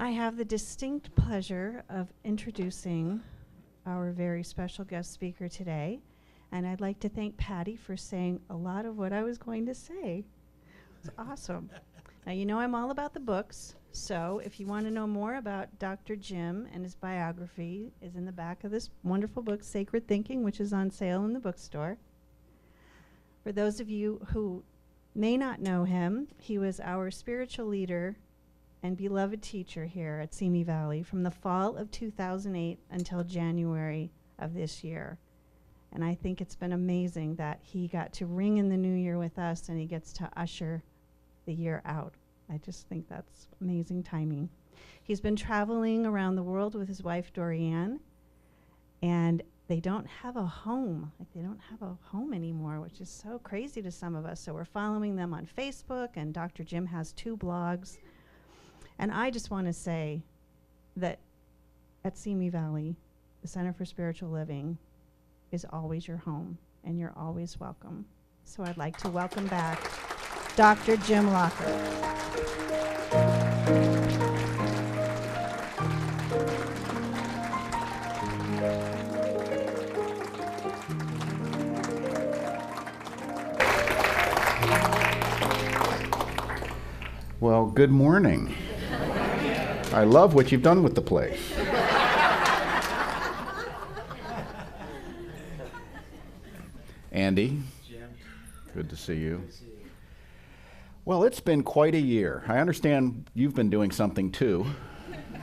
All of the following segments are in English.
I have the distinct pleasure of introducing our very special guest speaker today. And I'd like to thank Patty for saying a lot of what I was going to say. It's awesome. Now, you know I'm all about the books, so if you want to know more about Dr. Jim and his biography is in the back of this wonderful book, Sacred Thinking, which is on sale in the bookstore. For those of you who may not know him, he was our spiritual leader and beloved teacher here at Simi Valley from the fall of 2008 until January of this year. And I think it's been amazing that he got to ring in the new year with us and he gets to usher the year out. I just think that's amazing timing. He's been traveling around the world with his wife, Dorianne, and they don't have a home. Like, they don't have a home anymore, which is so crazy to some of us. So we're following them on Facebook, and Dr. Jim has 2 blogs. And I just want to say that at Simi Valley, the Center for Spiritual Living is always your home, and you're always welcome. So I'd like to welcome back Dr. Jim Lockard. Well, good morning. I love what you've done with the place. Andy, Jim, good to see you. good to see you. Well, it's been quite a year. I understand you've been doing something too,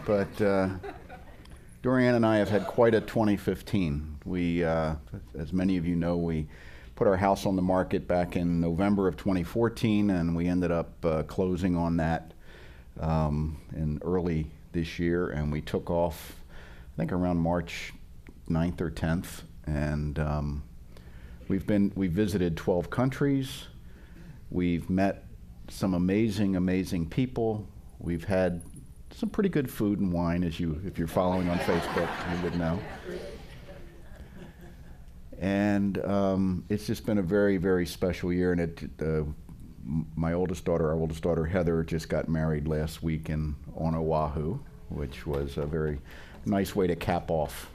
but Dorianne and I have had quite a 2015. We, as many of you know, we put our house on the market back in November of 2014, and we ended up closing on that in early this year, and we took off, I think, around March 9th or 10th, and we visited 12 countries. We've met some amazing people. We've had some pretty good food and wine, if you're following on Facebook, you would know. And it's just been a very special year. And my oldest daughter, our oldest daughter Heather, just got married last week on Oahu, which was a very nice way to cap off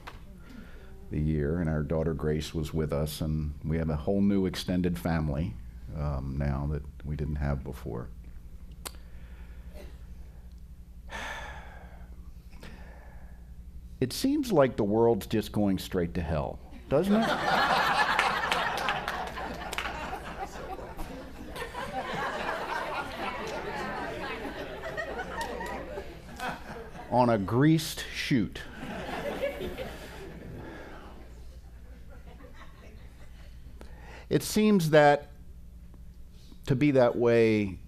the year. And our daughter Grace was with us, and we have a whole new extended family now that we didn't have before. It seems like the world's just going straight to hell, doesn't it? On a greased chute. It seems that to be that way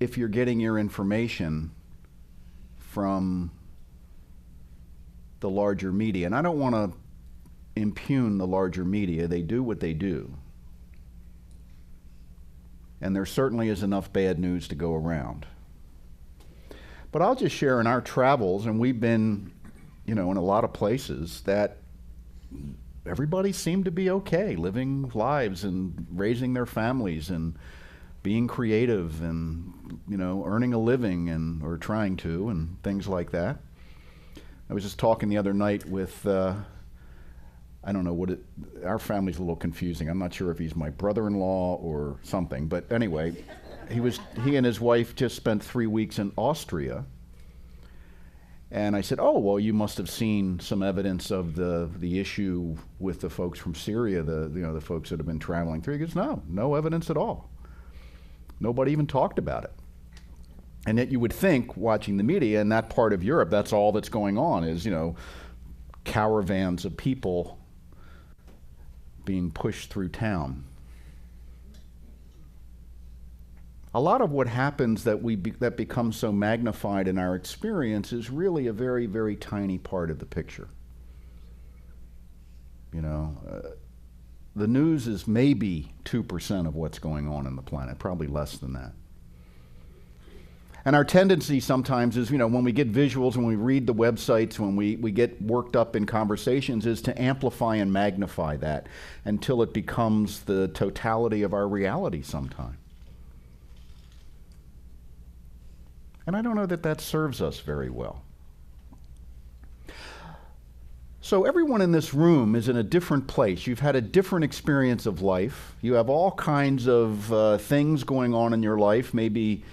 if you're getting your information from the larger media. And I don't want to impugn the larger media. They do what they do. And there certainly is enough bad news to go around. But I'll just share in our travels, and we've been, in a lot of places, that everybody seemed to be okay, living lives and raising their families and being creative and, earning a living or trying to, and things like that. I was just talking the other night with, I don't know our family's a little confusing. I'm not sure if he's my brother-in-law or something, but anyway, he and his wife just spent 3 weeks in Austria. And I said, oh, well, you must have seen some evidence of the issue with the folks from Syria, the folks that have been traveling through. He goes, no evidence at all. Nobody even talked about it. And yet you would think, watching the media in that part of Europe, that's all that's going on is, caravans of people being pushed through town. A lot of what happens that becomes so magnified in our experience is really a very tiny part of the picture. The news is maybe 2% of what's going on in the planet, probably less than that. And our tendency sometimes is, when we get visuals, when we read the websites, when we get worked up in conversations, is to amplify and magnify that until it becomes the totality of our reality sometime. And I don't know that that serves us very well. So everyone in this room is in a different place. You've had a different experience of life. You have all kinds of things going on in your life, maybe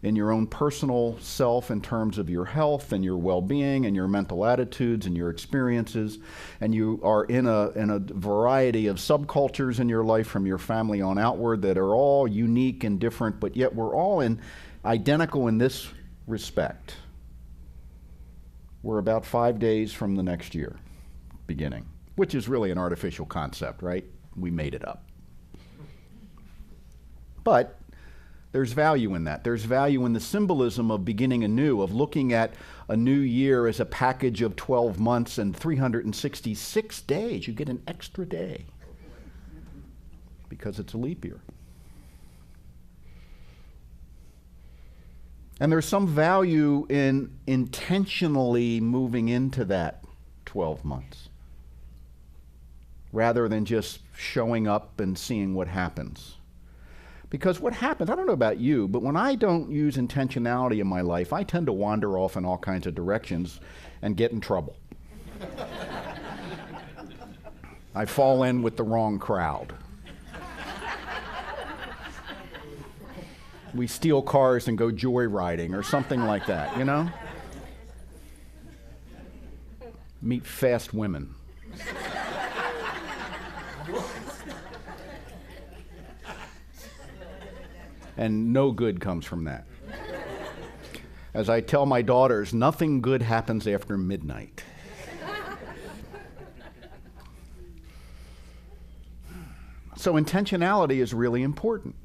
in your own personal self in terms of your health and your well-being and your mental attitudes and your experiences. And you are in a variety of subcultures in your life from your family on outward that are all unique and different, but yet we're all identical in this respect. We're about 5 days from the next year beginning, which is really an artificial concept, right? We made it up. But there's value in that. There's value in the symbolism of beginning anew, of looking at a new year as a package of 12 months and 366 days. You get an extra day because it's a leap year. And there's some value in intentionally moving into that 12 months rather than just showing up and seeing what happens. Because what happens, I don't know about you, but when I don't use intentionality in my life, I tend to wander off in all kinds of directions and get in trouble. I fall in with the wrong crowd. We steal cars and go joyriding or something like that, you know? Meet fast women. And no good comes from that. As I tell my daughters, nothing good happens after midnight. So intentionality is really important.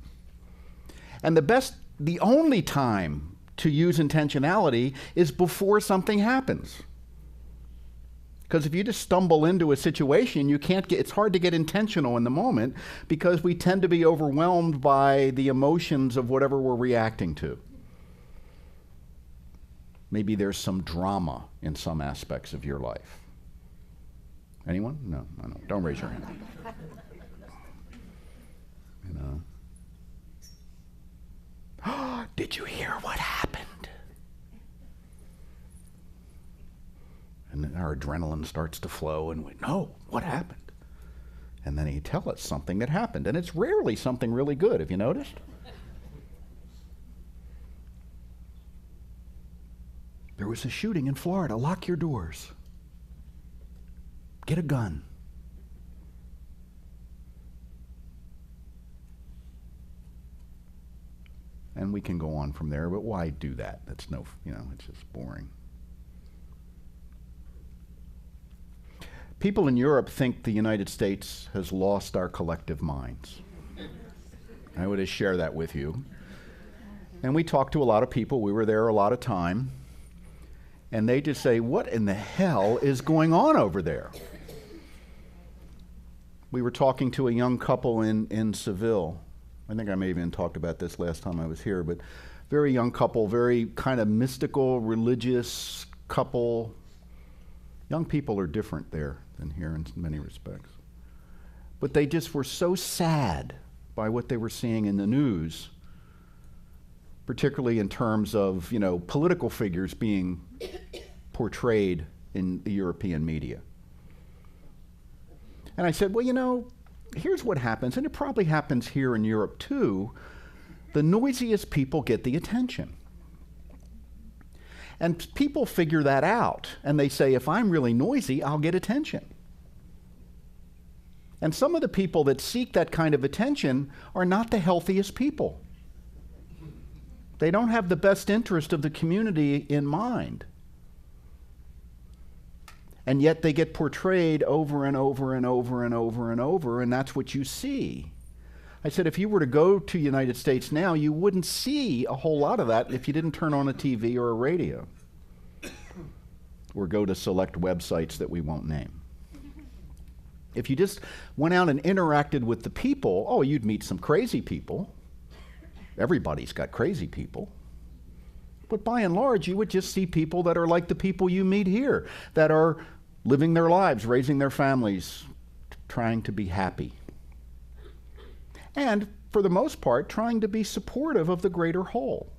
And the only time to use intentionality is before something happens. Because if you just stumble into a situation, it's hard to get intentional in the moment because we tend to be overwhelmed by the emotions of whatever we're reacting to. Maybe there's some drama in some aspects of your life. Anyone? No. Don't raise your hand. You know. Did you hear what happened? And our adrenaline starts to flow, and we know what happened. And then he'd tell us something that happened. And it's rarely something really good. Have you noticed? There was a shooting in Florida. Lock your doors. Get a gun. And we can go on from there, but why do that? That's it's just boring. People in Europe think the United States has lost our collective minds. I would just share that with you. And we talked to a lot of people. We were there a lot of time. And they just say, what in the hell is going on over there? We were talking to a young couple in Seville. I think I may have even talked about this last time I was here, but very young couple, very kind of mystical, religious couple. Young people are different there than here in many respects. But they just were so sad by what they were seeing in the news, particularly in terms of, political figures being portrayed in the European media. And I said, well, here's what happens, and it probably happens here in Europe too. The noisiest people get the attention. And people figure that out, and they say, if I'm really noisy, I'll get attention. And some of the people that seek that kind of attention are not the healthiest people. They don't have the best interest of the community in mind. And yet they get portrayed over and over and over and over and over, and that's what you see. I said, if you were to go to the United States now, you wouldn't see a whole lot of that if you didn't turn on a TV or a radio or go to select websites that we won't name. If you just went out and interacted with the people, you'd meet some crazy people. Everybody's got crazy people. But by and large, you would just see people that are like the people you meet here, that are living their lives, raising their families, trying to be happy. And for the most part, trying to be supportive of the greater whole.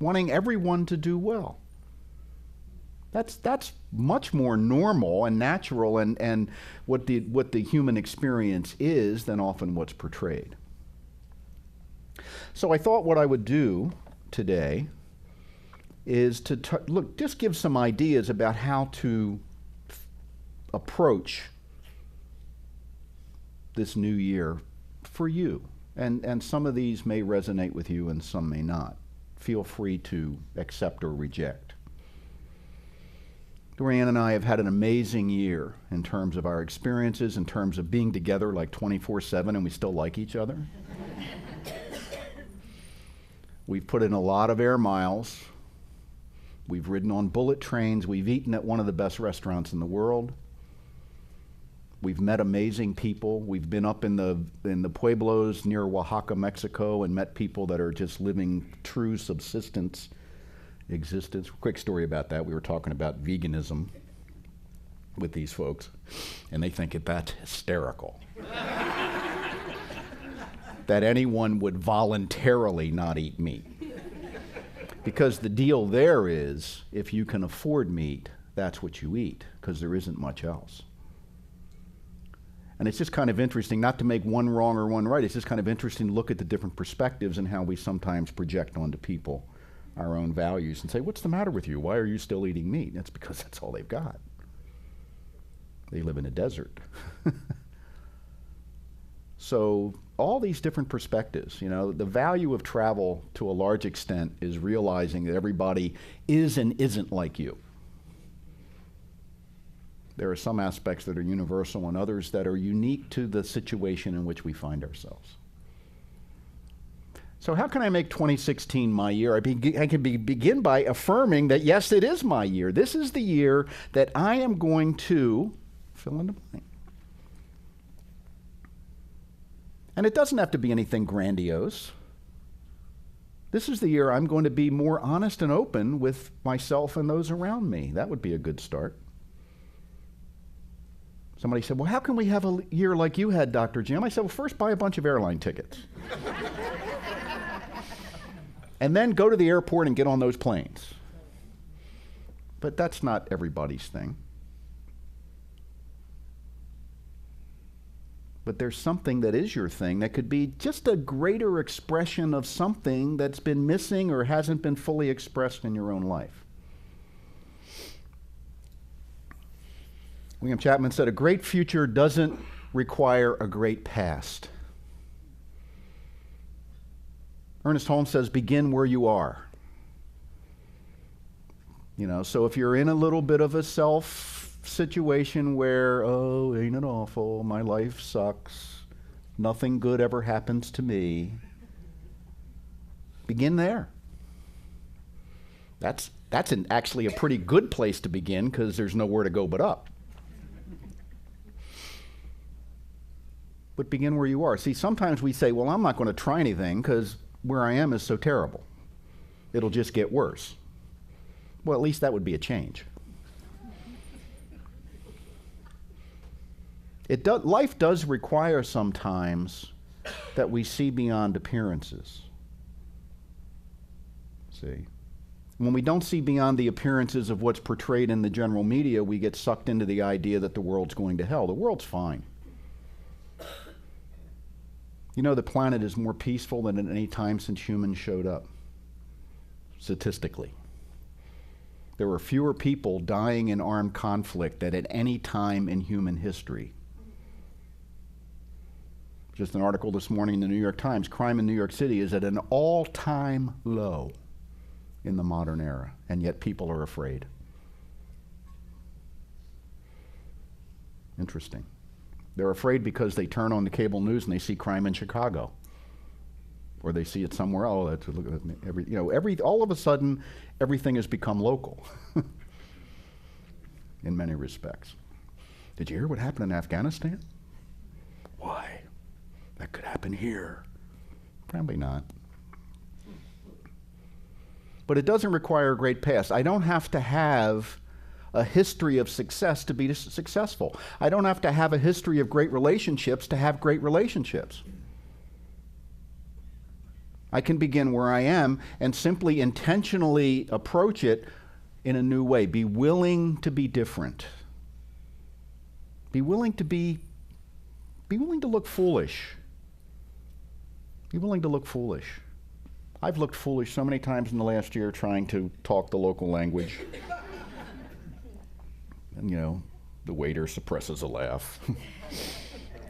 wanting everyone to do well. That's much more normal and natural and what the human experience is than often what's portrayed. So I thought what I would do today is to just give some ideas about how to approach this new year for you. And some of these may resonate with you and some may not. Feel free to accept or reject. Dorianne and I have had an amazing year in terms of our experiences, in terms of being together like 24/7 and we still like each other. We've put in a lot of air miles. We've ridden on bullet trains. We've eaten at one of the best restaurants in the world. We've met amazing people. We've been up in the pueblos near Oaxaca, Mexico, and met people that are just living true subsistence existence. Quick story about that. We were talking about veganism with these folks, and they think that's hysterical. That anyone would voluntarily not eat meat. Because the deal there is, if you can afford meat, that's what you eat, because there isn't much else. And it's just kind of interesting, not to make one wrong or one right, it's just kind of interesting to look at the different perspectives and how we sometimes project onto people our own values and say, what's the matter with you? Why are you still eating meat? And it's because that's all they've got. They live in a desert. So all these different perspectives, you know, the value of travel to a large extent is realizing that everybody is and isn't like you. There are some aspects that are universal and others that are unique to the situation in which we find ourselves. So how can I make 2016 my year? I can begin by affirming that, yes, it is my year. This is the year that I am going to fill in the blank. And it doesn't have to be anything grandiose. This is the year I'm going to be more honest and open with myself and those around me. That would be a good start. Somebody said, well, how can we have a year like you had, Dr. Jim? I said, well, first buy a bunch of airline tickets. And then go to the airport and get on those planes. But that's not everybody's thing. But there's something that is your thing that could be just a greater expression of something that's been missing or hasn't been fully expressed in your own life. William Chapman said, a great future doesn't require a great past. Ernest Holmes says, begin where you are. You know, so if you're in a little bit of a self situation where, oh, ain't it awful, my life sucks, nothing good ever happens to me, begin there. That's actually a pretty good place to begin because there's nowhere to go but up. But begin where you are. See, sometimes we say, well, I'm not going to try anything because where I am is so terrible. It'll just get worse. Well, at least that would be a change. Life does require sometimes that we see beyond appearances. See? When we don't see beyond the appearances of what's portrayed in the general media, we get sucked into the idea that the world's going to hell. The world's fine. You know, the planet is more peaceful than at any time since humans showed up, statistically. There were fewer people dying in armed conflict than at any time in human history. Just an article this morning in the New York Times, crime in New York City is at an all-time low in the modern era, and yet people are afraid. Interesting. They're afraid because they turn on the cable news and they see crime in Chicago, or they see it somewhere else. Oh, look at all of a sudden, everything has become local in many respects. Did you hear what happened in Afghanistan? Why? That could happen here. Probably not. But it doesn't require a great past. I don't have to have a history of success to be successful. I don't have to have a history of great relationships to have great relationships. I can begin where I am and simply intentionally approach it in a new way. Be willing to be different. Be willing to look foolish. Be willing to look foolish. I've looked foolish so many times in the last year trying to talk the local language. And the waiter suppresses a laugh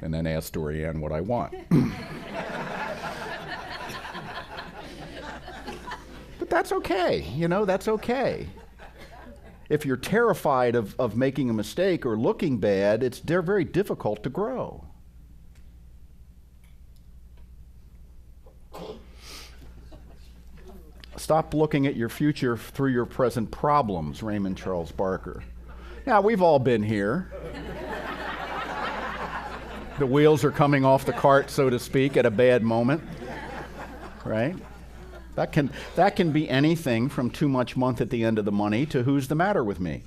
and then asks Dorianne what I want. But that's okay, that's okay. If you're terrified of making a mistake or looking bad, they're very difficult to grow. Stop looking at your future through your present problems, Raymond Charles Barker. Now, we've all been here. The wheels are coming off the cart, so to speak, at a bad moment, right? That can be anything from too much month at the end of the money to who's the matter with me.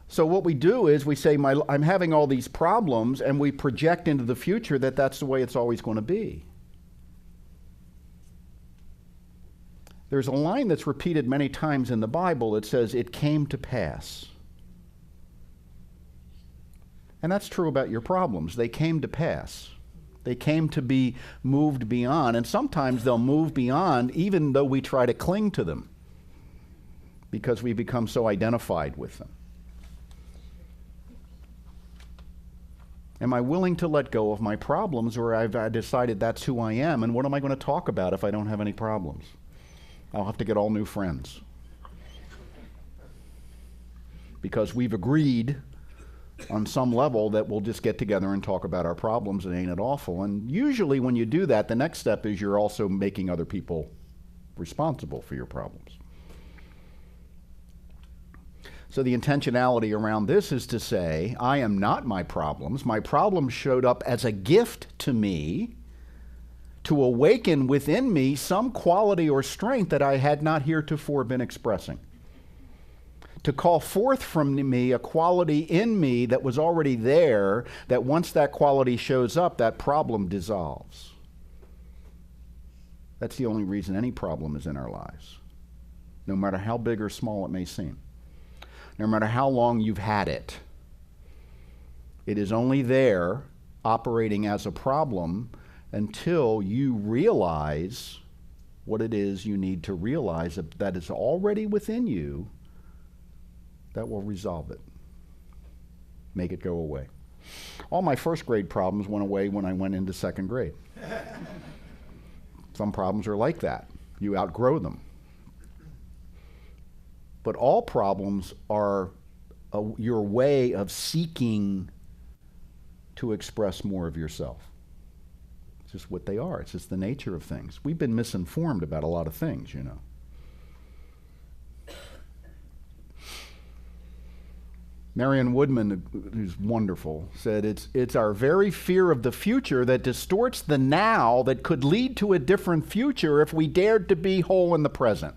So what we do is we say, I'm having all these problems, and we project into the future that that's the way it's always going to be. There's a line that's repeated many times in the Bible that says, it came to pass. And that's true about your problems. They came to pass. They came to be moved beyond. And sometimes they'll move beyond even though we try to cling to them because we become so identified with them. Am I willing to let go of my problems, or I've decided that's who I am, and what am I going to talk about if I don't have any problems? I'll have to get all new friends. Because we've agreed on some level that we'll just get together and talk about our problems, and ain't it awful? And usually when you do that, the next step is you're also making other people responsible for your problems. So the intentionality around this is to say, I am not my problems. My problems showed up as a gift to me to awaken within me some quality or strength that I had not heretofore been expressing. To call forth from me a quality in me that was already there, that once that quality shows up, that problem dissolves. That's the only reason any problem is in our lives, no matter how big or small it may seem. No matter how long you've had it. It is only there operating as a problem until you realize what it is you need to realize that is already within you that will resolve it. Make it go away. All my first grade problems went away when I went into second grade. Some problems are like that. You outgrow them. But all problems are your way of seeking to express more of yourself. It's just what they are. It's just the nature of things. We've been misinformed about a lot of things, Marion Woodman, who's wonderful, said, it's our very fear of the future that distorts the now that could lead to a different future if we dared to be whole in the present.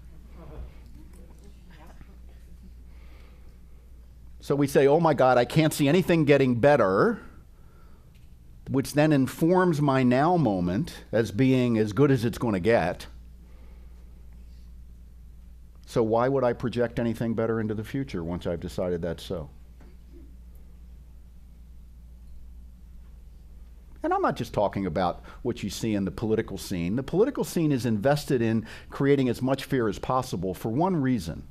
So we say, oh my God, I can't see anything getting better, which then informs my now moment as being as good as it's going to get. So why would I project anything better into the future once I've decided that's so? And I'm not just talking about what you see in the political scene. The political scene is invested in creating as much fear as possible for one reason.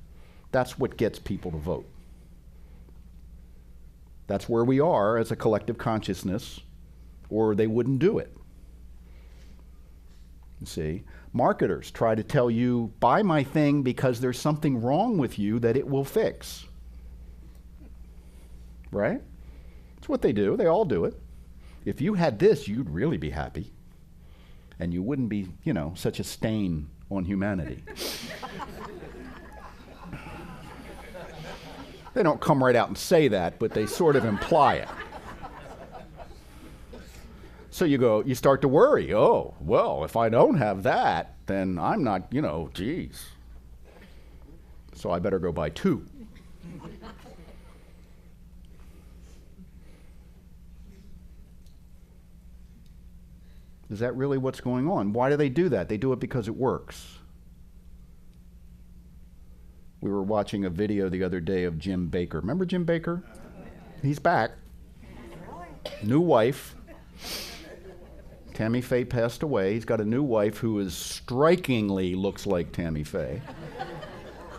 That's what gets people to vote. That's where we are as a collective consciousness, or they wouldn't do it. You see, marketers try to tell you, buy my thing because there's something wrong with you that it will fix. Right? That's what they do. They all do it. If you had this, you'd really be happy. And you wouldn't be, such a stain on humanity. They don't come right out and say that, but they sort of imply it. So you start to worry. Oh, well, if I don't have that, then I'm not, geez. So I better go buy two. Is that really what's going on? Why do they do that? They do it because it works. We were watching a video the other day of Jim Bakker. Remember Jim Bakker? He's back. New wife. Tammy Faye passed away. He's got a new wife who is strikingly looks like Tammy Faye.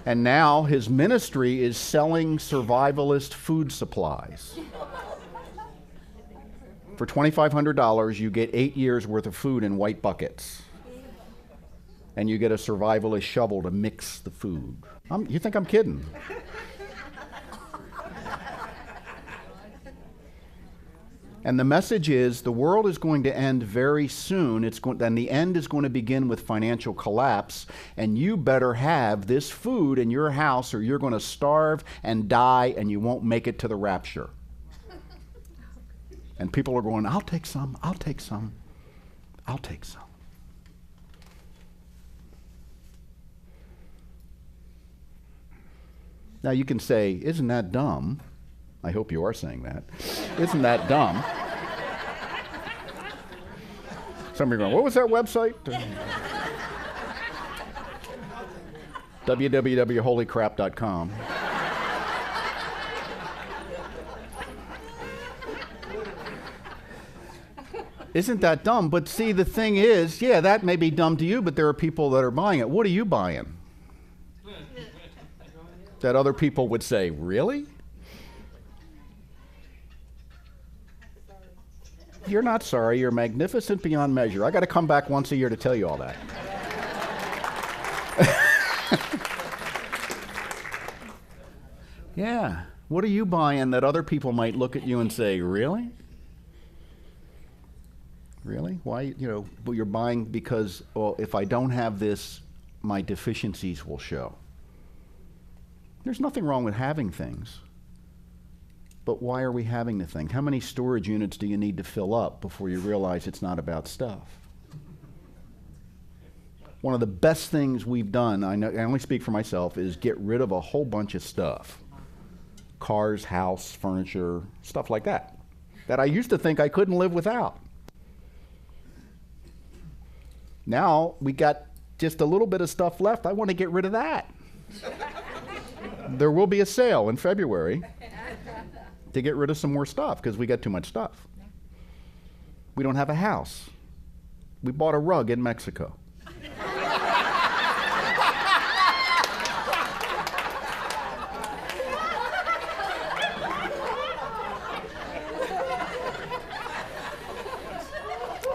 And now his ministry is selling survivalist food supplies. For $2,500, you get 8 years worth of food in white buckets. And you get a survivalist shovel to mix the food. You think I'm kidding? And the message is the world is going to end very soon. And the end is going to begin with financial collapse. And you better have this food in your house or you're going to starve and die and you won't make it to the rapture. And people are going, I'll take some, I'll take some, I'll take some. Now you can say, isn't that dumb? I hope you are saying that. Isn't that dumb? Some of you are going, what was that website? www.holycrap.com. Isn't that dumb? But see, the thing is, yeah, that may be dumb to you, but there are people that are buying it. What are you buying? That other people would say, really? You're not sorry. You're magnificent beyond measure. I got to come back once a year to tell you all that. Yeah. What are you buying that other people might look at you and say, really? Really? Why? But you're buying because, well, if I don't have this, my deficiencies will show. There's nothing wrong with having things. But why are we having the thing? How many storage units do you need to fill up before you realize it's not about stuff? One of the best things we've done, I only speak for myself, is get rid of a whole bunch of stuff. Cars, house, furniture, stuff like that. That I used to think I couldn't live without. Now we got just a little bit of stuff left. I want to get rid of that. There will be a sale in February to get rid of some more stuff because we got too much stuff. We don't have a house. We bought a rug in Mexico.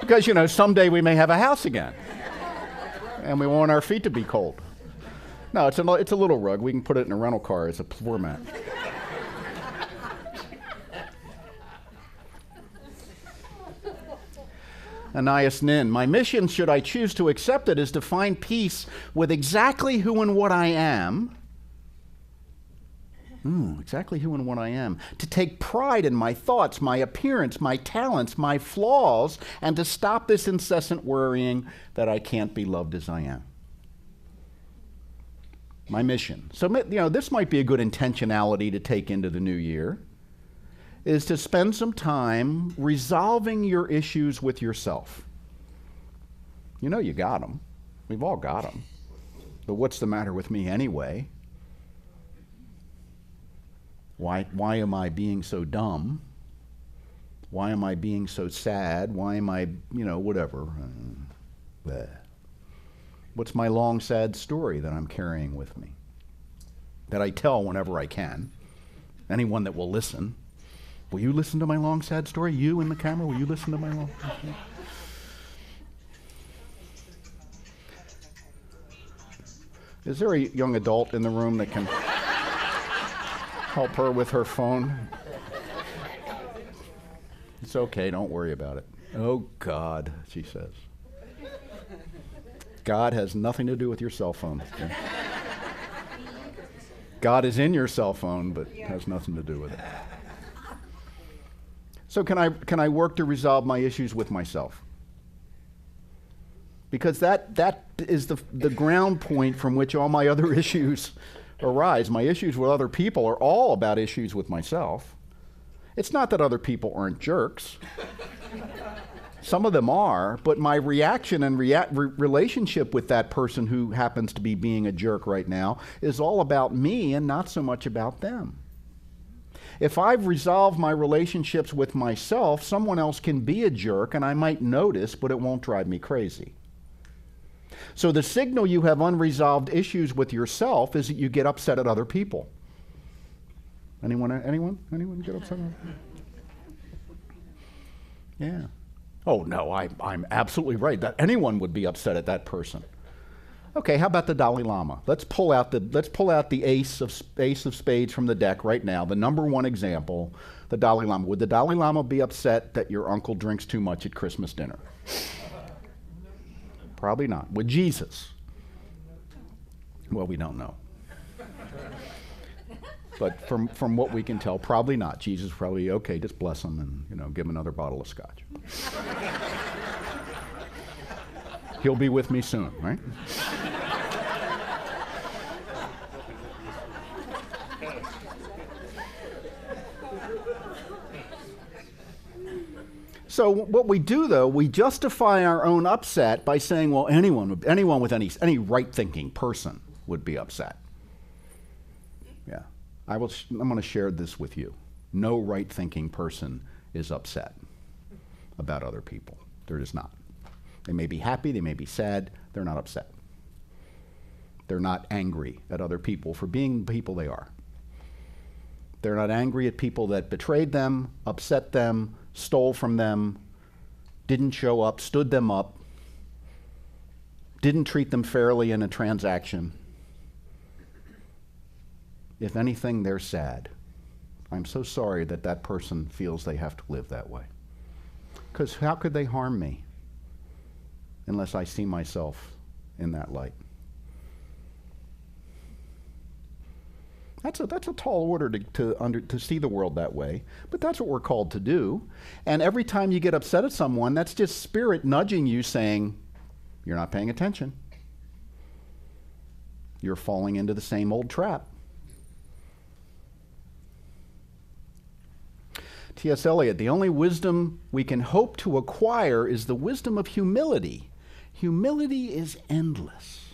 Because, someday we may have a house again. And we want our feet to be cold. No, it's a little rug. We can put it in a rental car as a floor mat. Anais Nin, my mission, should I choose to accept it, is to find peace with exactly who and what I am. Exactly who and what I am. To take pride in my thoughts, my appearance, my talents, my flaws, and to stop this incessant worrying that I can't be loved as I am. My mission. So, this might be a good intentionality to take into the new year, is to spend some time resolving your issues with yourself. You got them. We've all got them. But what's the matter with me anyway? Why am I being so dumb? Why am I being so sad? Why am I, whatever. What's my long, sad story that I'm carrying with me? That I tell whenever I can. Anyone that will listen. Will you listen to my long, sad story? You in the camera, will you listen to my long, sad story? Is there a young adult in the room that can help her with her phone? It's okay, don't worry about it. Oh, God, she says. God has nothing to do with your cell phone. Okay? God is in your cell phone, but has nothing to do with it. So can I work to resolve my issues with myself? Because that is the ground point from which all my other issues arise. My issues with other people are all about issues with myself. It's not that other people aren't jerks. Some of them are, but my reaction and relationship with that person who happens to be being a jerk right now is all about me and not so much about them. If I've resolved my relationships with myself, someone else can be a jerk and I might notice, but it won't drive me crazy. So the signal you have unresolved issues with yourself is that you get upset at other people. Anyone get upset? Yeah. Oh no, I'm absolutely right. That anyone would be upset at that person. Okay, how about the Dalai Lama? Let's pull out the ace of spades from the deck right now. The number one example, the Dalai Lama. Would the Dalai Lama be upset that your uncle drinks too much at Christmas dinner? Probably not. Would Jesus? Well, we don't know. But from what we can tell, probably not. Jesus probably, okay, just bless him and give him another bottle of scotch. He'll be with me soon, right? So what we do, though, we justify our own upset by saying, well, anyone with any right-thinking person would be upset. Yeah. I'm going to share this with you. No right-thinking person is upset about other people. They're just not. They may be happy, they may be sad, they're not upset. They're not angry at other people for being the people they are. They're not angry at people that betrayed them, upset them, stole from them, didn't show up, stood them up, didn't treat them fairly in a transaction. If anything, they're sad. I'm so sorry that that person feels they have to live that way. Because how could they harm me unless I see myself in that light? That's a tall order to see the world that way, but that's what we're called to do. And every time you get upset at someone, that's just spirit nudging you saying, you're not paying attention. You're falling into the same old trap. T.S. Eliot, the only wisdom we can hope to acquire is the wisdom of humility. Humility is endless.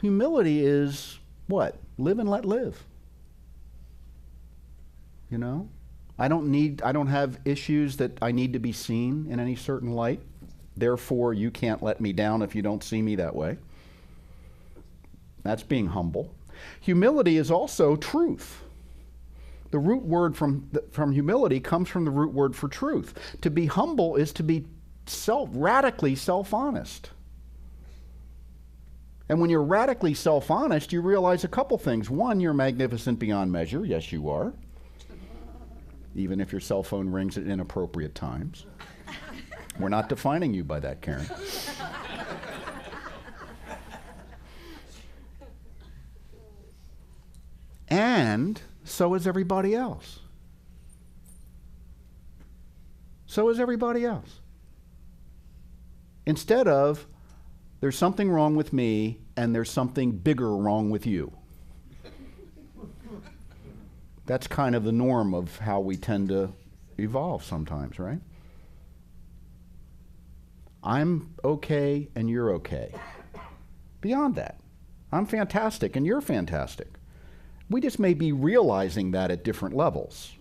Humility is what? Live and let live. I don't have issues that I need to be seen in any certain light. Therefore, you can't let me down if you don't see me that way. That's being humble. Humility is also truth. The root word from humility comes from the root word for truth. To be humble is to be radically self-honest. And when you're radically self-honest, you realize a couple things. One, you're magnificent beyond measure. Yes, you are. Even if your cell phone rings at inappropriate times. We're not defining you by that, Karen. And so is everybody else. So is everybody else. Instead of, there's something wrong with me and there's something bigger wrong with you. That's kind of the norm of how we tend to evolve sometimes, right? I'm okay and you're okay. Beyond that, I'm fantastic and you're fantastic. We just may be realizing that at different levels,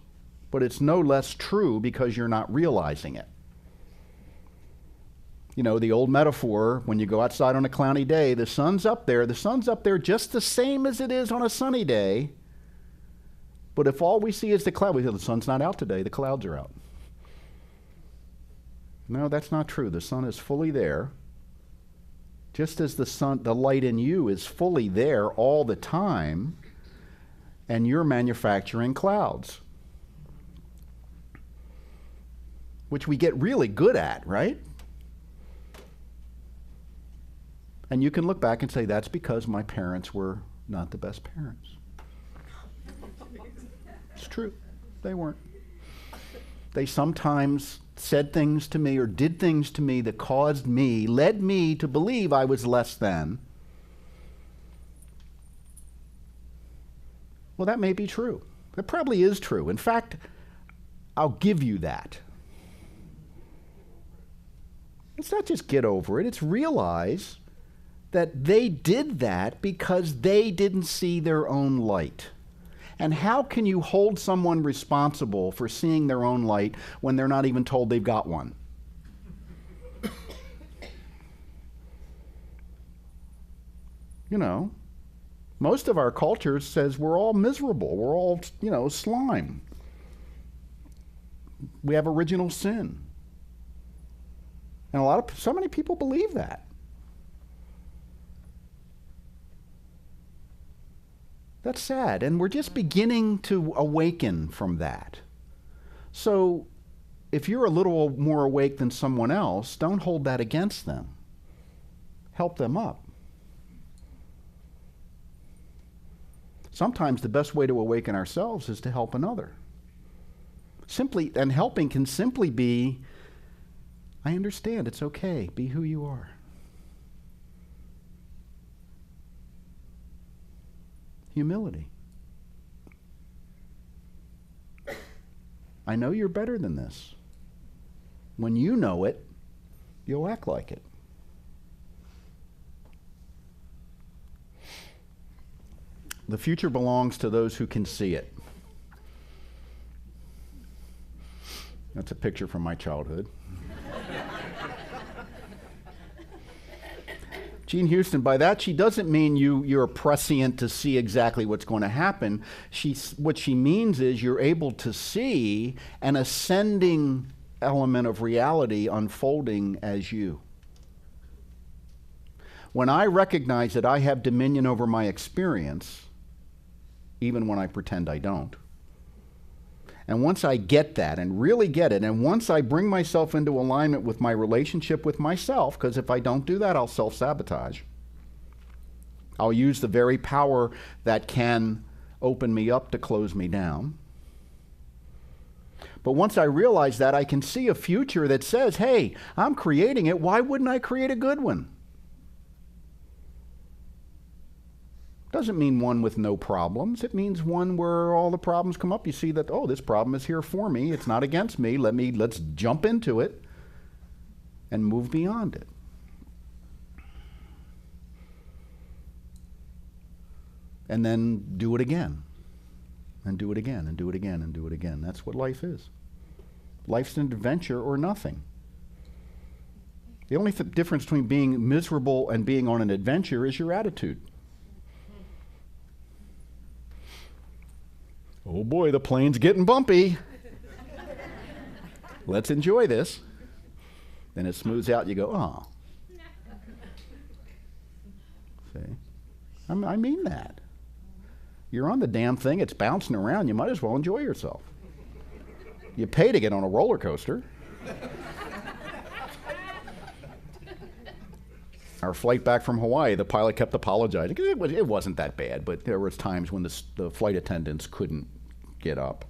but it's no less true because you're not realizing it. The old metaphor, when you go outside on a cloudy day, the sun's up there just the same as it is on a sunny day, but if all we see is the cloud, we say the sun's not out today, the clouds are out. No, that's not true. The sun is fully there, just as the light in you is fully there all the time, and you're manufacturing clouds, which we get really good at, right? And you can look back and say, that's because my parents were not the best parents. It's true. They weren't. They sometimes said things to me or did things to me that led me to believe I was less than. Well, that may be true. That probably is true. In fact, I'll give you that. It's not just get over it, it's realize that they did that because they didn't see their own light. And how can you hold someone responsible for seeing their own light when they're not even told they've got one? You know, most of our culture says we're all miserable. We're all, slime. We have original sin. And so many people believe that. That's sad. And we're just beginning to awaken from that. So if you're a little more awake than someone else, don't hold that against them. Help them up. Sometimes the best way to awaken ourselves is to help another. And helping can simply be, I understand, it's okay, be who you are. Humility. I know you're better than this. When you know it, you'll act like it. The future belongs to those who can see it. That's a picture from my childhood. Jean Houston, by that she doesn't mean you're prescient to see exactly what's going to happen. What she means is you're able to see an ascending element of reality unfolding as you. When I recognize that I have dominion over my experience, even when I pretend I don't, and once I get that and really get it, and once I bring myself into alignment with my relationship with myself, because if I don't do that, I'll self-sabotage. I'll use the very power that can open me up to close me down. But once I realize that, I can see a future that says, hey, I'm creating it. Why wouldn't I create a good one? Doesn't mean one with no problems. It means one where all the problems come up. You see that, oh, this problem is here for me. It's not against me. Let's jump into it and move beyond it. And then do it again. And do it again, and do it again, and do it again. That's what life is. Life's an adventure or nothing. The only difference between being miserable and being on an adventure is your attitude. Oh boy, the plane's getting bumpy. Let's enjoy this. Then it smooths out, you go, oh. See? I mean that. You're on the damn thing, it's bouncing around, you might as well enjoy yourself. You pay to get on a roller coaster. Our flight back from Hawaii, the pilot kept apologizing. It wasn't that bad, but there was times when the flight attendants couldn't get up.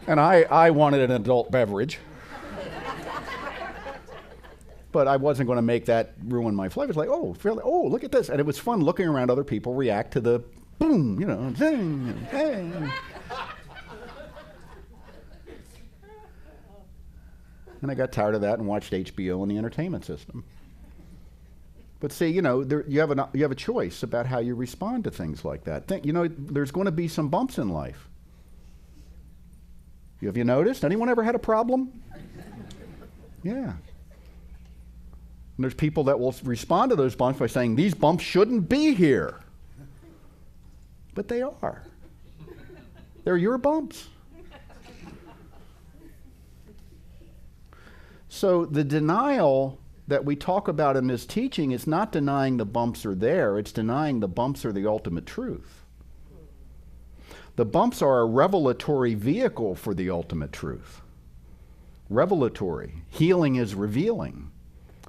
And I wanted an adult beverage. But I wasn't going to make that ruin my flight. It was like, oh, look at this. And it was fun looking around other people react to the boom, zing, hey. And I got tired of that and watched HBO and the entertainment system. But see, you have a choice about how you respond to things like that. There's going to be some bumps in life. Have you noticed? Anyone ever had a problem? Yeah. And there's people that will respond to those bumps by saying, these bumps shouldn't be here. But they are. They're your bumps. So the denial that we talk about in this teaching is not denying the bumps are there, it's denying the bumps are the ultimate truth. The bumps are a revelatory vehicle for the ultimate truth. Revelatory. Healing is revealing.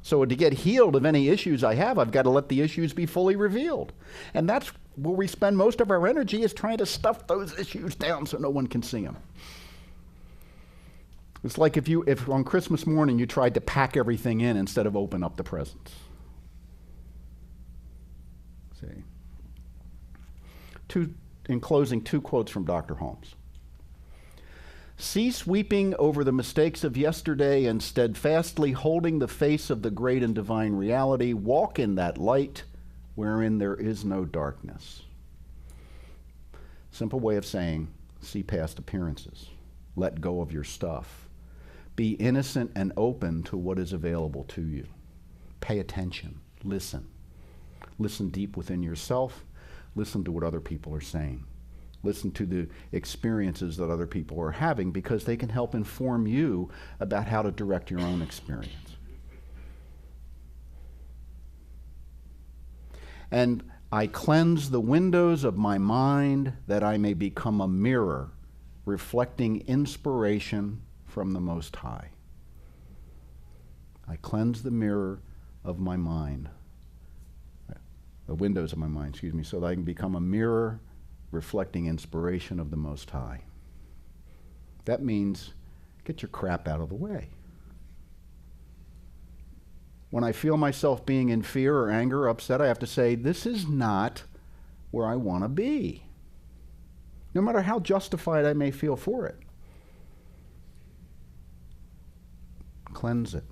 So to get healed of any issues I have, I've got to let the issues be fully revealed. And that's where we spend most of our energy, is trying to stuff those issues down so no one can see them. It's like if on Christmas morning you tried to pack everything in instead of open up the presents. See. In closing, two quotes from Dr. Holmes. Cease weeping over the mistakes of yesterday and steadfastly holding the face of the great and divine reality. Walk in that light wherein there is no darkness. Simple way of saying, see past appearances. Let go of your stuff. Be innocent and open to what is available to you. Pay attention. Listen. Listen deep within yourself. Listen to what other people are saying. Listen to the experiences that other people are having, because they can help inform you about how to direct your own experience. And I cleanse the windows of my mind that I may become a mirror reflecting inspiration from the Most High. I cleanse the mirror of my mind, the windows of my mind, so that I can become a mirror reflecting inspiration of the Most High. That means get your crap out of the way. When I feel myself being in fear or anger or upset, I have to say, this is not where I want to be, no matter how justified I may feel for it. Cleanse it.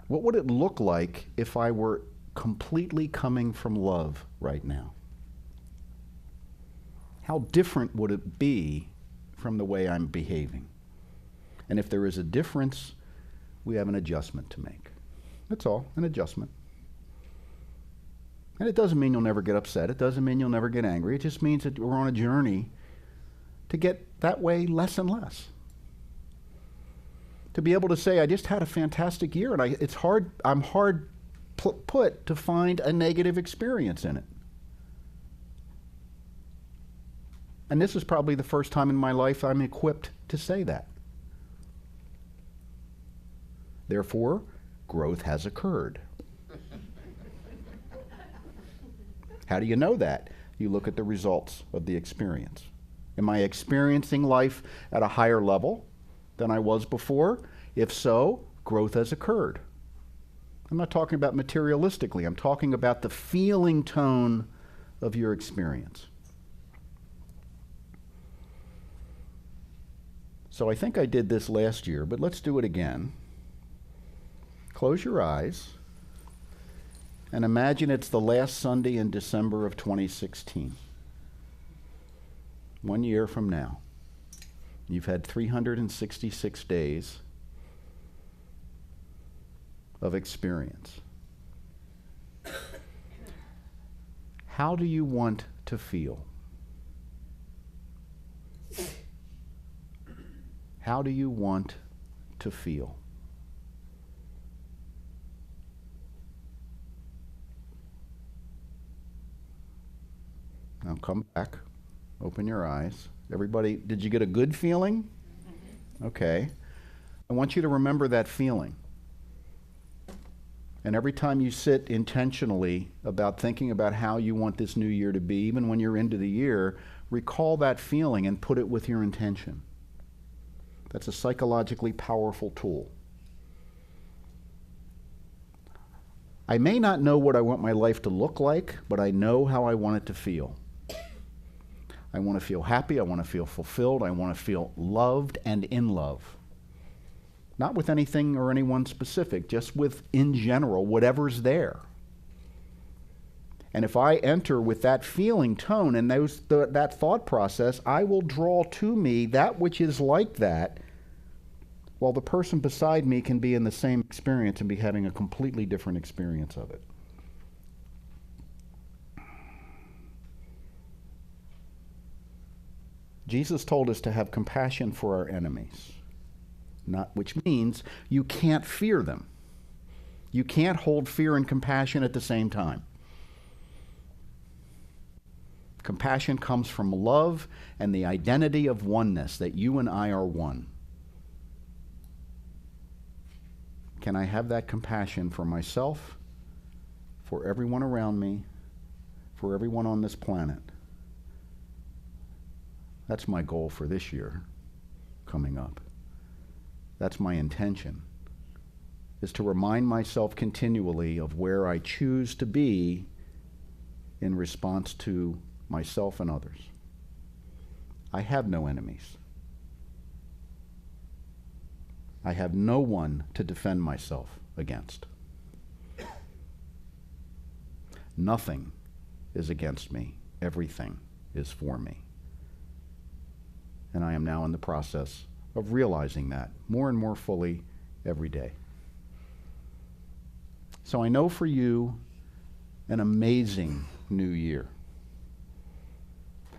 What would it look like if I were completely coming from love right now? How different would it be from the way I'm behaving? And if there is a difference, we have an adjustment to make. That's all, an adjustment. And it doesn't mean you'll never get upset. It doesn't mean you'll never get angry. It just means that we're on a journey to get that way less and less. To be able to say, I just had a fantastic year, and I'm hard put to find a negative experience in it. And this is probably the first time in my life I'm equipped to say that. Therefore, growth has occurred. How do you know that? You look at the results of the experience. Am I experiencing life at a higher level than I was before? If so, growth has occurred. I'm not talking about materialistically. I'm talking about the feeling tone of your experience. So I think I did this last year, but let's do it again. Close your eyes and imagine it's the last Sunday in December of 2016. 1 year from now. You've had 366 days of experience. How do you want to feel? How do you want to feel? Now come back. Open your eyes. Everybody, did you get a good feeling? Okay. I want you to remember that feeling. And every time you sit intentionally about thinking about how you want this new year to be, even when you're into the year, recall that feeling and put it with your intention. That's a psychologically powerful tool. I may not know what I want my life to look like, but I know how I want it to feel. I want to feel happy, I want to feel fulfilled, I want to feel loved and in love. Not with anything or anyone specific, just with, in general, whatever's there. And if I enter with that feeling tone and that thought process, I will draw to me that which is like that, while the person beside me can be in the same experience and be having a completely different experience of it. Jesus told us to have compassion for our enemies, which means you can't fear them. You can't hold fear and compassion at the same time. Compassion comes from love and the identity of oneness, that you and I are one. Can I have that compassion for myself, for everyone around me, for everyone on this planet? That's my goal for this year coming up. That's my intention, is to remind myself continually of where I choose to be in response to myself and others. I have no enemies. I have no one to defend myself against. Nothing is against me. Everything is for me. And I am now in the process of realizing that more and more fully every day. So I know for you an amazing new year.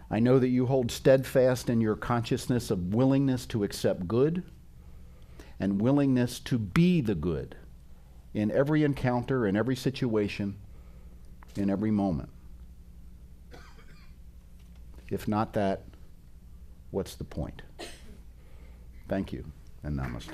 I know that you hold steadfast in your consciousness of willingness to accept good and willingness to be the good in every encounter, in every situation, in every moment. If not that, what's the point? Thank you, and namaste.